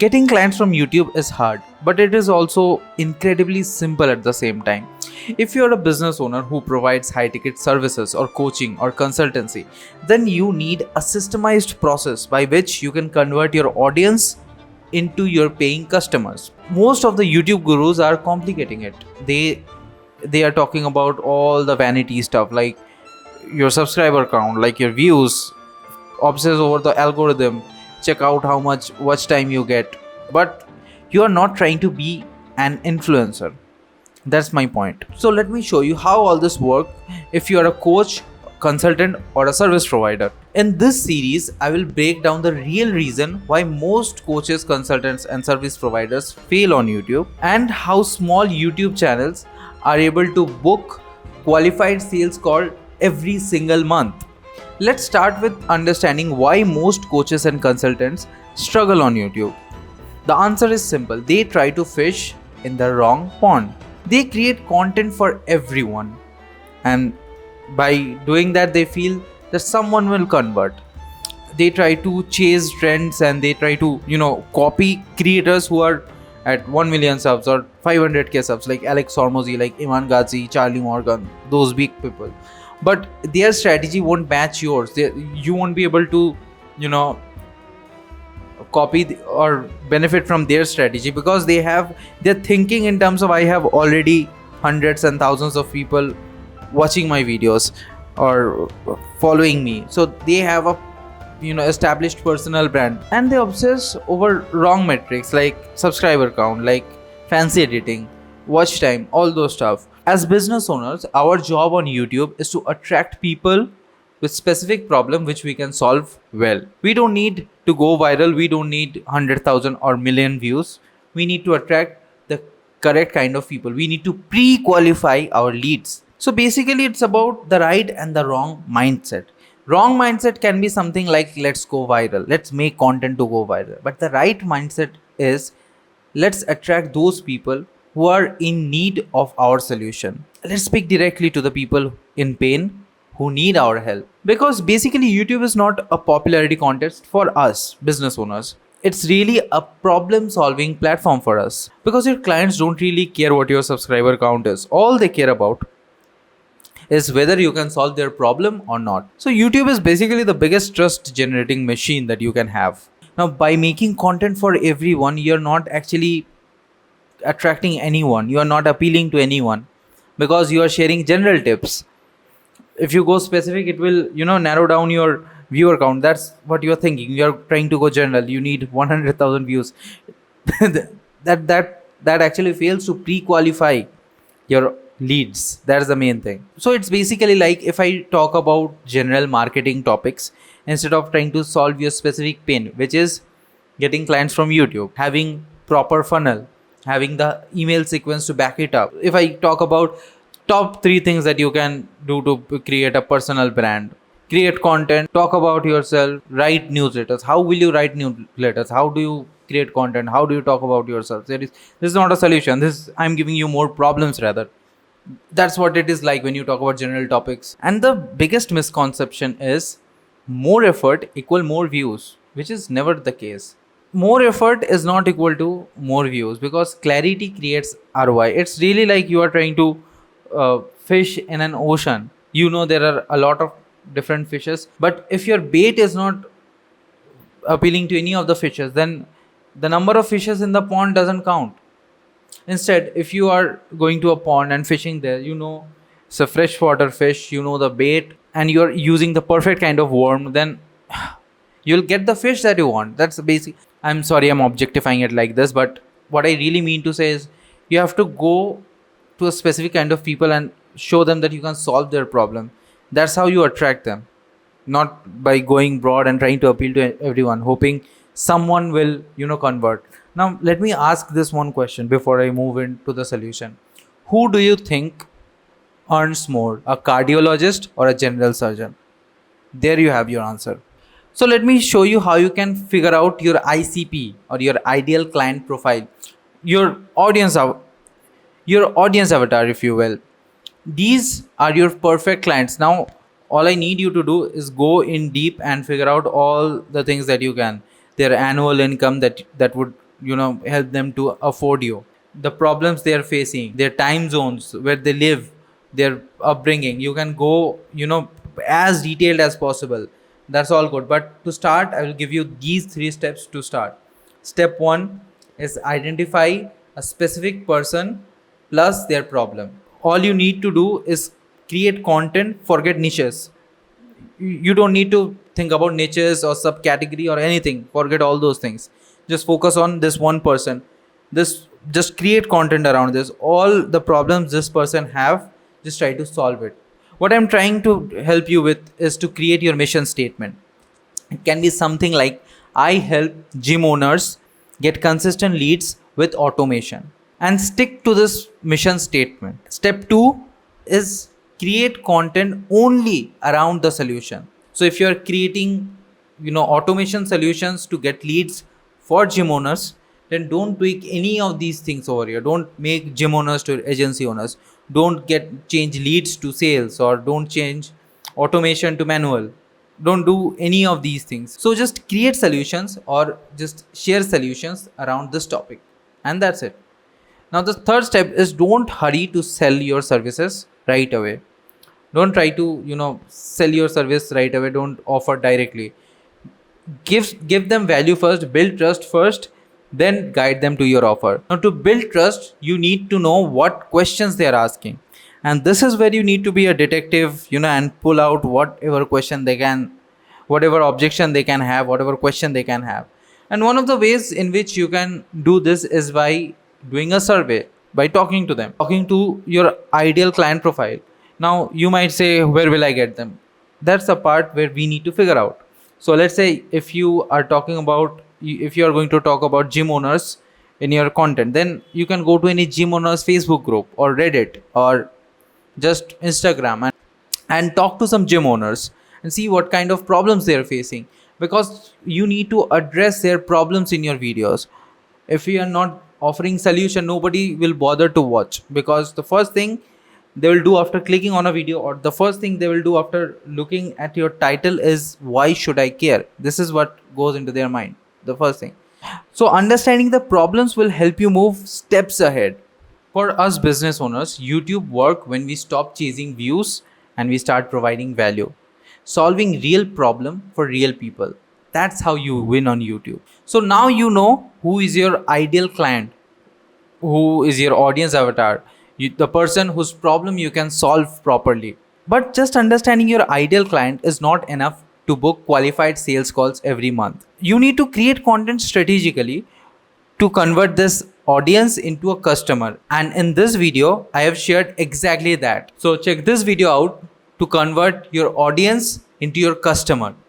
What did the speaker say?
Getting clients from YouTube is hard, but it is also incredibly simple at the same time. If you're a business owner who provides high ticket services or coaching or consultancy, then you need a systemized process by which you can convert your audience into your paying customers. Most of the YouTube gurus are complicating it. They are talking about all the vanity stuff like your subscriber count, like your views, obsess over the algorithm, check out how much watch time you get. But you are not trying to be an influencer. That's my point. So let me show you how all this works if you are a coach, consultant, or a service provider. In this series, I will break down the real reason why most coaches, consultants, and service providers fail on YouTube, and how small YouTube channels are able to book qualified sales call every single month. Let's start with understanding why most coaches and consultants struggle on YouTube. The answer is simple. They try to fish in the wrong pond. They create content for everyone, and by doing that, they feel that someone will convert. They try to chase trends and they try to, copy creators who are at 1 million subs or 500k subs, like Alex Hormozy, like Iman Ghazi, Charlie Morgan, those big people. But their strategy won't match yours. You won't be able to, copy or benefit from their strategy, because they're thinking in terms of, I have already hundreds and thousands of people watching my videos or following me, so they have a established personal brand, and they obsess over wrong metrics like subscriber count, like fancy editing, watch time, all those stuff. As business owners, our job on YouTube is to attract people with specific problem which we can solve well. We don't need to go viral. We don't need 100,000 or million views. We need to attract the correct kind of people. We need to pre-qualify our leads. So basically, it's about the right and the wrong mindset. Wrong mindset can be something like, let's go viral, let's make content to go viral. But the right mindset is, let's attract those people who are in need of our solution. Let's speak directly to the people in pain who need our help. Because basically, YouTube is not a popularity contest for us business owners. It's really a problem solving platform for us, because your clients don't really care what your subscriber count is. All they care about is whether you can solve their problem or not. So YouTube is basically the biggest trust generating machine that you can have. Now, by making content for everyone, you're not actually attracting anyone. You are not appealing to anyone, because you are sharing general tips. If you go specific, it will narrow down your viewer count. That's what you're thinking. You're trying to go general. You need 100,000 views. that actually fails to pre-qualify your leads. That's the main thing. So it's basically like, if I talk about general marketing topics, instead of trying to solve your specific pain, which is getting clients from YouTube, having proper funnel, having the email sequence to back it up. If I talk about top 3 things that you can do to create a personal brand: create content, talk about yourself, write newsletters. How will you write newsletters? How do you create content? How do you talk about yourself? This is not a solution. I'm giving you more problems rather. That's what it is like when you talk about general topics. And the biggest misconception is more effort equal more views, which is never the case. More effort is not equal to more views, because clarity creates ROI. It's really like you are trying to fish in an ocean. There are a lot of different fishes, but if your bait is not appealing to any of the fishes, then the number of fishes in the pond doesn't count. Instead, if you are going to a pond and fishing there, it's a freshwater fish, the bait, and you're using the perfect kind of worm, then you'll get the fish that you want. That's basic. I'm sorry, I'm objectifying it like this, but what I really mean to say is, you have to go to a specific kind of people and show them that you can solve their problem. That's how you attract them, not by going broad and trying to appeal to everyone, hoping someone will convert. Now let me ask this one question before I move into the solution. Who do you think earns more, a cardiologist or a general surgeon? There you have your answer. So let me show you how you can figure out your ICP, or your ideal client profile, your audience avatar, if you will. These are your perfect clients. Now all I need you to do is go in deep and figure out all the things that you can. Their annual income, that would help them to afford you, the problems they are facing, their time zones, where they live, their upbringing. You can go as detailed as possible. That's all good, but to start I will give you these 3 steps to start. Step 1 is identify a specific person plus their problem. All you need to do is create content, forget niches. You don't need to think about niches or subcategory or anything. Forget all those things. Just focus on this one person. This Just create content around this. All the problems this person have, just try to solve it. What I'm trying to help you with is to create your mission statement. It can be something like, I help gym owners get consistent leads with automation, and stick to this mission statement. Step 2 is create content only around the solution. So if you're creating, automation solutions to get leads for gym owners, then don't tweak any of these things over here. Don't make gym owners to agency owners. Don't change leads to sales, or don't change automation to manual. Don't do any of these things. So just create solutions or just share solutions around this topic, and that's it. Now the third step is, don't hurry to sell your services right away. Don't try to sell your service right away. Don't offer directly. Give them value first, build trust first, then guide them to your offer. Now to build trust, you need to know what questions they are asking, and this is where you need to be a detective, and pull out whatever question they can, whatever objection they can have, whatever question they can have. And one of the ways in which you can do this is by doing a survey, by talking to them, talking to your ideal client profile. Now you might say, where will I get them? That's the part where we need to figure out. So let's say if you are going to talk about gym owners in your content, then you can go to any gym owners Facebook group or Reddit or just Instagram, and talk to some gym owners and see what kind of problems they are facing, because you need to address their problems in your videos. If you are not offering solution, nobody will bother to watch, because the first thing they will do after clicking on a video, or the first thing they will do after looking at your title, is, why should I care? This is what goes into their mind, the first thing. So understanding the problems will help you move steps ahead. For us business owners, YouTube work when we stop chasing views and we start providing value, solving real problem for real people. That's how you win on YouTube. So now you know who is your ideal client, who is your audience avatar, the person whose problem you can solve properly. But just understanding your ideal client is not enough to book qualified sales calls every month. You need to create content strategically to convert this audience into a customer. And in this video, I have shared exactly that. So check this video out to convert your audience into your customer.